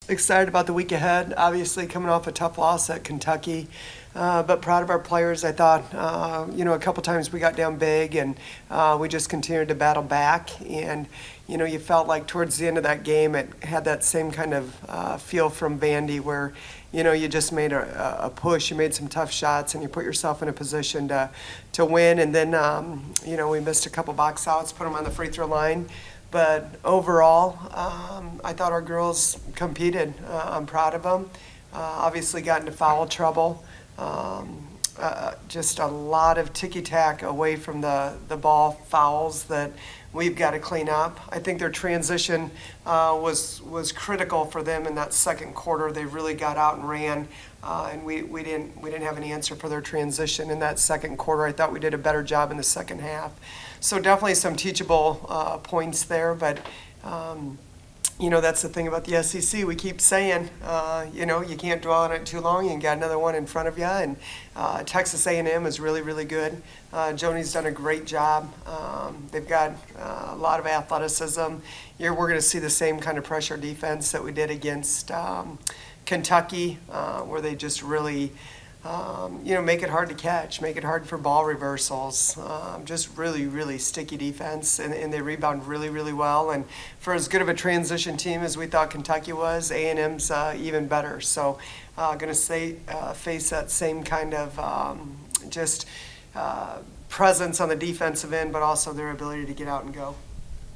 Excited about the week ahead. Obviously, coming off a tough loss at Kentucky, but proud of our players. I thought, a couple times we got down big, and we just continued to battle back. And you felt like towards the end of that game, it had that same kind of feel from Vandy, where you just made a push, you made some tough shots, and you put yourself in a position to win. And then we missed a couple box outs, put them on the free throw line. But overall, I thought our girls competed. I'm proud of them. Obviously got into foul trouble. Just a lot of ticky-tack away from the ball fouls that we've got to clean up. I think their transition was critical for them in that second quarter. They really got out and ran, and we didn't have an answer for their transition in that second quarter. I thought we did a better job in the second half. So definitely some teachable points there, but that's the thing about the SEC. We keep saying, you can't dwell on it too long. You got another one in front of you, and Texas A&M is really, really good. Joni's done a great job. They've got a lot of athleticism. We're going to see the same kind of pressure defense that we did against Kentucky, where they just really make it hard to catch, make it hard for ball reversals, just really, really sticky defense, and they rebound really, really well. And for as good of a transition team as we thought Kentucky was, A&M's even better. So going to face that same kind of presence on the defensive end, but also their ability to get out and go.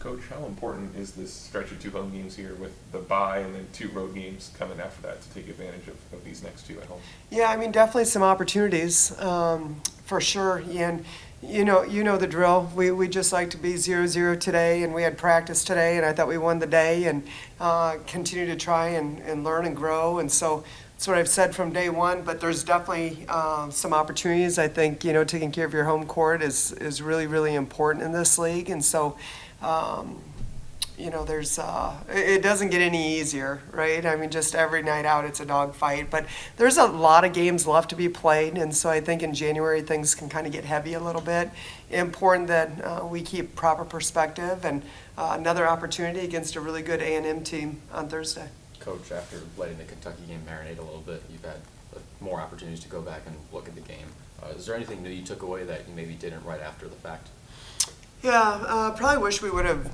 Coach, how important is this stretch of 2 home games here with the bye and then 2 road games coming after that to take advantage of these next 2 at home? Yeah, definitely some opportunities for sure. And you know the drill. We just like to be 0-0 today, and we had practice today, and I thought we won the day, and continue to try and learn and grow. And so that's what I've said from day one. But there's definitely some opportunities. I think taking care of your home court is really, really important in this league, and so. There's it doesn't get any easier, right? Just every night out it's a dogfight, but there's a lot of games left to be played, and so I think in January things can kind of get heavy a little bit. Important that we keep proper perspective, and another opportunity against a really good A&M team on Thursday. Coach, after letting the Kentucky game marinate a little bit, you've had more opportunities to go back and look at the game. Is there anything that you took away that you maybe didn't right after the fact? Yeah, probably wish we would have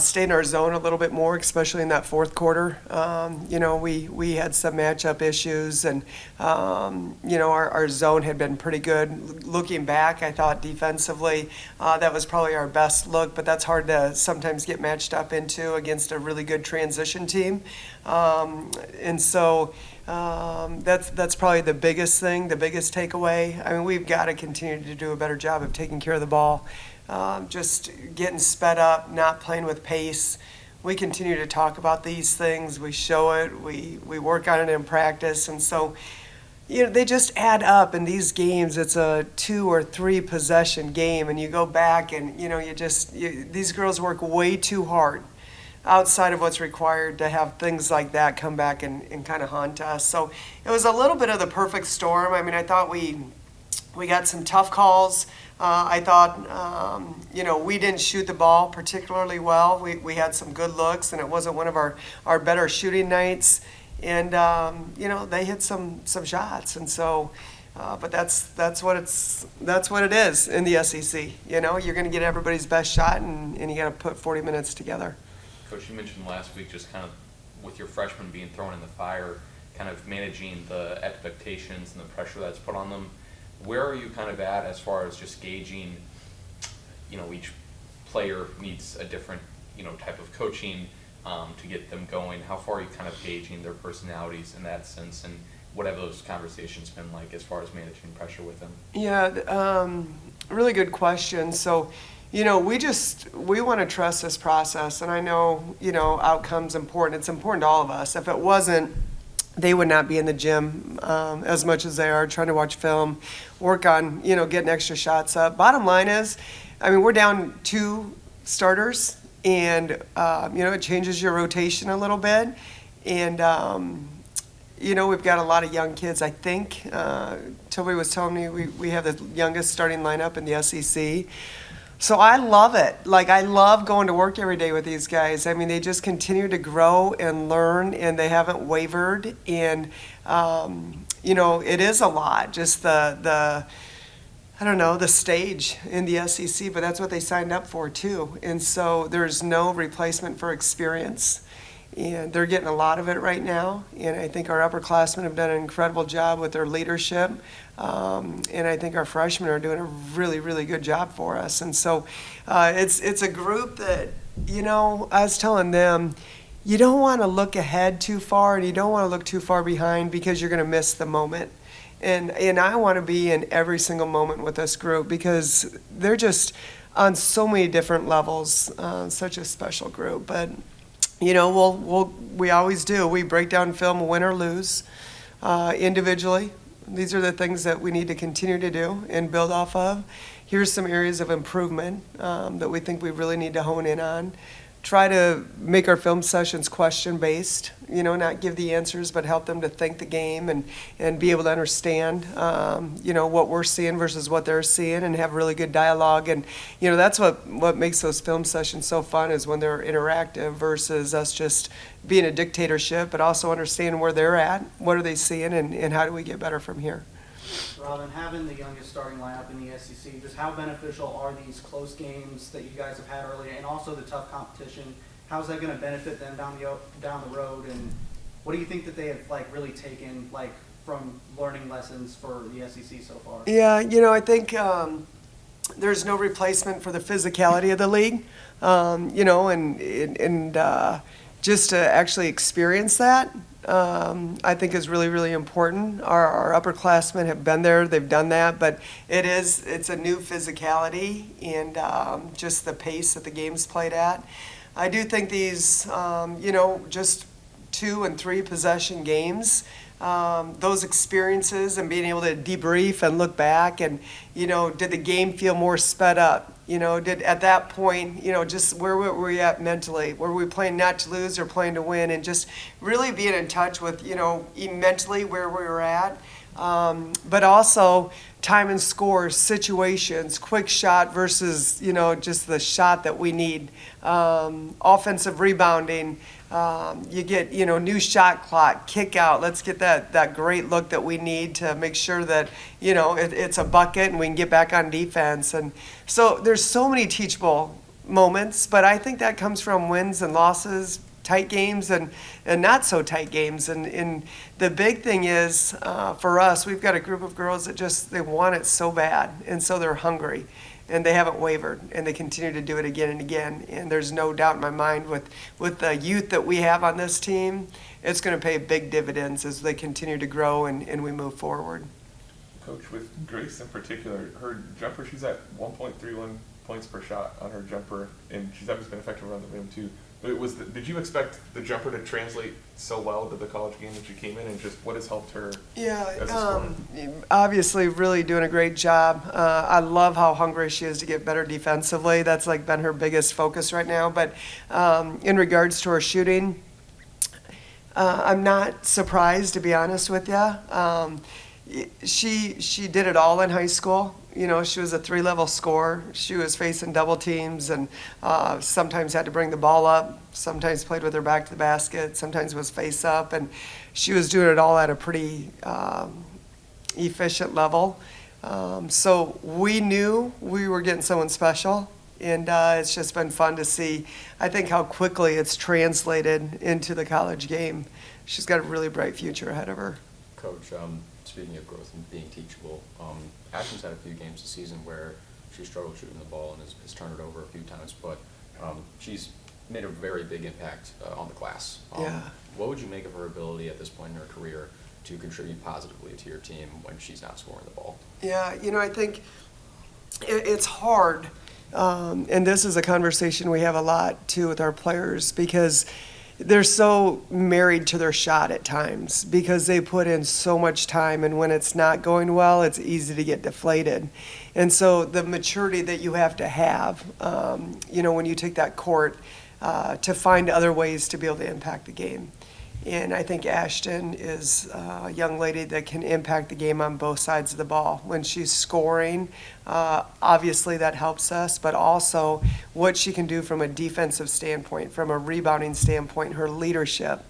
stayed in our zone a little bit more, especially in that fourth quarter. We had some matchup issues, and our zone had been pretty good. Looking back, I thought defensively that was probably our best look, but that's hard to sometimes get matched up into against a really good transition team. And so that's probably the biggest thing, the biggest takeaway. We've got to continue to do a better job of taking care of the ball. Just getting sped up, not playing with pace. We continue to talk about these things. We show it. We work on it in practice. And so, they just add up in these games. It's a 2 or 3 possession game, and you go back and, these girls work way too hard outside of what's required to have things like that come back and kind of haunt us. So it was a little bit of the perfect storm. I thought we got some tough calls. I thought, we didn't shoot the ball particularly well. We had some good looks, and it wasn't one of our better shooting nights. And, they hit some shots. And so, but that's what it is in the SEC. You're going to get everybody's best shot, and you got to put 40 minutes together. Coach, you mentioned last week just kind of with your freshmen being thrown in the fire, kind of managing the expectations and the pressure that's put on them. Where are you kind of at as far as just gauging, each player needs a different, type of coaching to get them going? How far are you kind of gauging their personalities in that sense, and what have those conversations been like as far as managing pressure with them? Yeah, really good question. So, we want to trust this process, and I know, outcome's important. It's important to all of us. If it wasn't, they would not be in the gym as much as they are, trying to watch film, work on, getting extra shots up. Bottom line is, we're down 2 starters, and, it changes your rotation a little bit. And, we've got a lot of young kids. I think Toby was telling me we have the youngest starting lineup in the SEC. So I love it. Like, I love going to work every day with these guys. I mean, they just continue to grow and learn, and they haven't wavered. And, it is a lot, just I don't know, the stage in the SEC, but that's what they signed up for too. And so there's no replacement for experience. And they're getting a lot of it right now. And I think our upperclassmen have done an incredible job with their leadership. And I think our freshmen are doing a really, really good job for us. And so it's a group that, I was telling them, you don't want to look ahead too far and you don't want to look too far behind because you're going to miss the moment. And I want to be in every single moment with this group because they're just on so many different levels, such a special group. But we always do. We break down film, win or lose, individually. These are the things that we need to continue to do and build off of. Here's some areas of improvement that we think we really need to hone in on. Try to make our film sessions question-based, not give the answers, but help them to think the game and be able to understand, what we're seeing versus what they're seeing and have really good dialogue. And, that's what makes those film sessions so fun is when they're interactive versus us just being a dictatorship, but also understanding where they're at, what are they seeing, and how do we get better from here. Robin, having the youngest starting lineup in the SEC, just how beneficial are these close games that you guys have had earlier, and also the tough competition? How's that going to benefit them down the road? And what do you think that they have really taken from learning lessons for the SEC so far? Yeah, I think there's no replacement for the physicality of the league, and just to actually experience that. I think is really, really important. Our upperclassmen have been there, they've done that, but it's a new physicality and just the pace that the game's played at. I do think these, just 2 and 3 possession games, those experiences and being able to debrief and look back and, did the game feel more sped up? Did at that point, just where were we at mentally? Were we playing not to lose or playing to win? And just really being in touch with, mentally where we were at. But also time and score, situations, quick shot versus, just the shot that we need. Offensive rebounding. You get, new shot clock, kick out. Let's get that great look that we need to make sure that, it's a bucket and we can get back on defense. And so there's so many teachable moments, but I think that comes from wins and losses, tight games and not so tight games. And the big thing is, for us, we've got a group of girls that they want it so bad. And so they're hungry. And they haven't wavered, and they continue to do it again and again. And there's no doubt in my mind with the youth that we have on this team, it's going to pay big dividends as they continue to grow and we move forward. Coach, with Grace in particular, her jumper, she's at 1.31 points per shot on her jumper, and she's always been effective around the rim too. But did you expect the jumper to translate so well to the college game when she came in, and just what has helped her as a scorer? Obviously really doing a great job. I love how hungry she is to get better defensively. That's been her biggest focus right now. But in regards to her shooting, I'm not surprised, to be honest with you. She did it all in high school. She was a 3-level scorer. She was facing double teams and sometimes had to bring the ball up, sometimes played with her back to the basket, sometimes was face up. And she was doing it all at a pretty efficient level. So we knew we were getting someone special. And it's just been fun to see, I think, how quickly it's translated into the college game. She's got a really bright future ahead of her. Coach, speaking of growth and being teachable, Ashton's had a few games this season where she struggled shooting the ball and has turned it over a few times, but she's made a very big impact on the class. Yeah. What would you make of her ability at this point in her career to contribute positively to your team when she's not scoring the ball? Yeah, I think it's hard, and this is a conversation we have a lot, too, with our players, because they're so married to their shot at times because they put in so much time, and when it's not going well, it's easy to get deflated. And so the maturity that you have to have, when you take that court, to find other ways to be able to impact the game. And I think Ashton is a young lady that can impact the game on both sides of the ball. When she's scoring, obviously that helps us, but also what she can do from a defensive standpoint, from a rebounding standpoint, her leadership.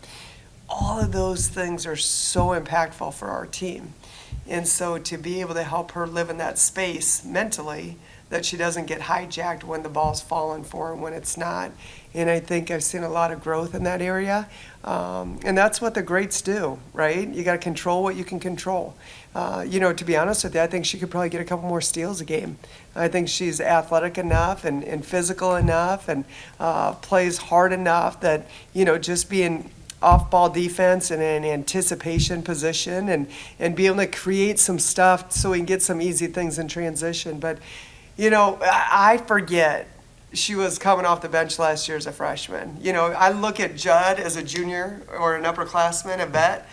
All of those things are so impactful for our team. And so to be able to help her live in that space mentally, that she doesn't get hijacked when the ball's falling for her and when it's not. And I think I've seen a lot of growth in that area. And that's what the greats do, right? You got to control what you can control. To be honest with you, I think she could probably get a couple more steals a game. I think she's athletic enough and physical enough and plays hard enough that, just being off-ball defense and an anticipation position and be able to create some stuff so we can get some easy things in transition. But, I forget she was coming off the bench last year as a freshman. I look at Judd as a junior or an upperclassman, a vet,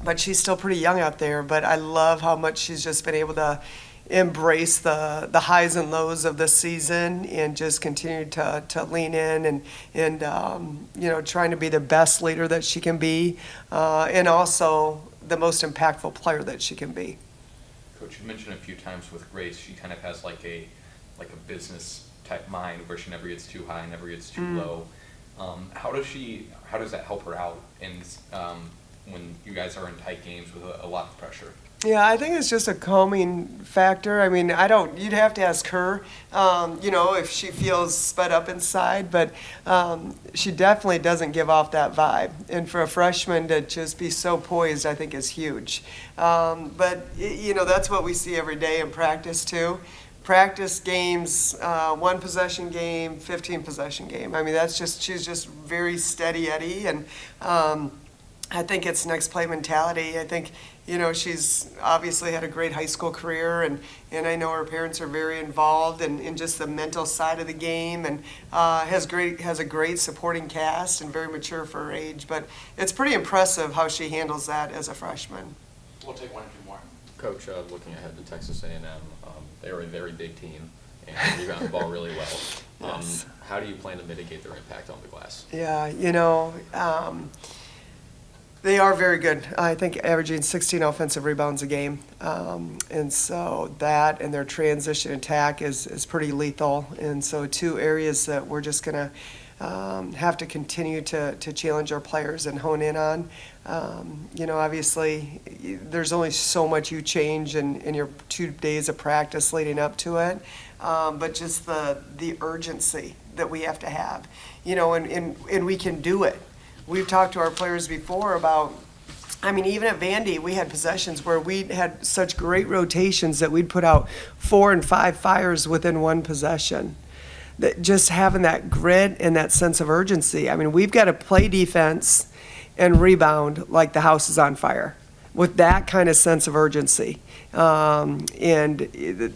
but she's still pretty young out there. But I love how much she's just been able to embrace the highs and lows of the season and just continue to lean in and trying to be the best leader that she can be and also the most impactful player that she can be. Coach, you mentioned a few times with Grace, she kind of has like a business type mind where she never gets too high, never gets too low. How does that help her out when you guys are in tight games with a lot of pressure? Yeah, I think it's just a calming factor. I mean, you'd have to ask her, if she feels sped up inside, but she definitely doesn't give off that vibe. And for a freshman to just be so poised, I think is huge. But that's what we see every day in practice too. Practice games, 1 possession game, 15 possession game. I mean, she's just very steady Eddie, and I think it's next play mentality. I think, she's obviously had a great high school career, and I know her parents are very involved in just the mental side of the game, and has a great supporting cast and very mature for her age. But it's pretty impressive how she handles that as a freshman. We'll take one or two more. Coach, looking ahead to Texas A&M, they are a very big team and rebound the ball really well. Yes. How do you plan to mitigate their impact on the glass? Yeah, they are very good. I think averaging 16 offensive rebounds a game. And so that and their transition attack is pretty lethal. And so 2 areas that we're just going to have to continue to challenge our players and hone in on. Obviously, there's only so much you change in your 2 days of practice leading up to it. But just the urgency that we have to have, and we can do it. We've talked to our players before about, even at Vandy, we had possessions where we had such great rotations that we'd put out 4 and 5 fires within 1 possession. That just having that grit and that sense of urgency. We've got to play defense and rebound like the house is on fire with that kind of sense of urgency. And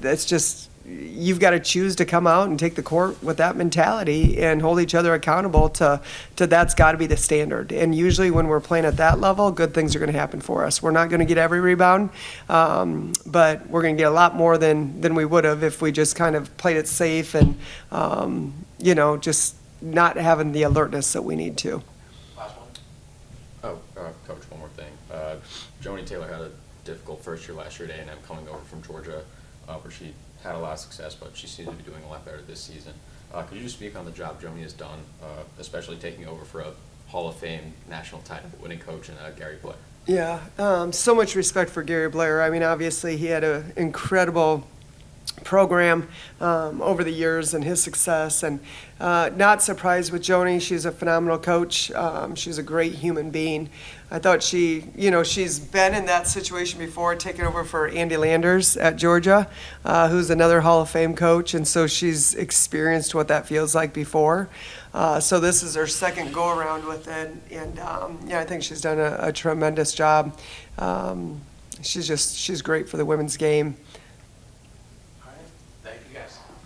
that's just, you've got to choose to come out and take the court with that mentality and hold each other accountable to that's got to be the standard. And usually when we're playing at that level, good things are going to happen for us. We're not going to get every rebound, but we're going to get a lot more than we would have if we just kind of played it safe and, just not having the alertness that we need to. Last one. Coach, one more thing. Joni Taylor had a difficult first year last year at A&M coming over from Georgia, where she had a lot of success, but she seems to be doing a lot better this season. Could you just speak on the job Joni has done, especially taking over for a Hall of Fame national title winning coach and Gary Blair? Yeah, so much respect for Gary Blair. Obviously he had an incredible program over the years and his success, and not surprised with Joni. She's a phenomenal coach. She's a great human being. I thought she's been in that situation before, taking over for Andy Landers at Georgia, who's another Hall of Fame coach, and so she's experienced what that feels like before. So this is her second go-around with it, and I think she's done a tremendous job. She's great for the women's game.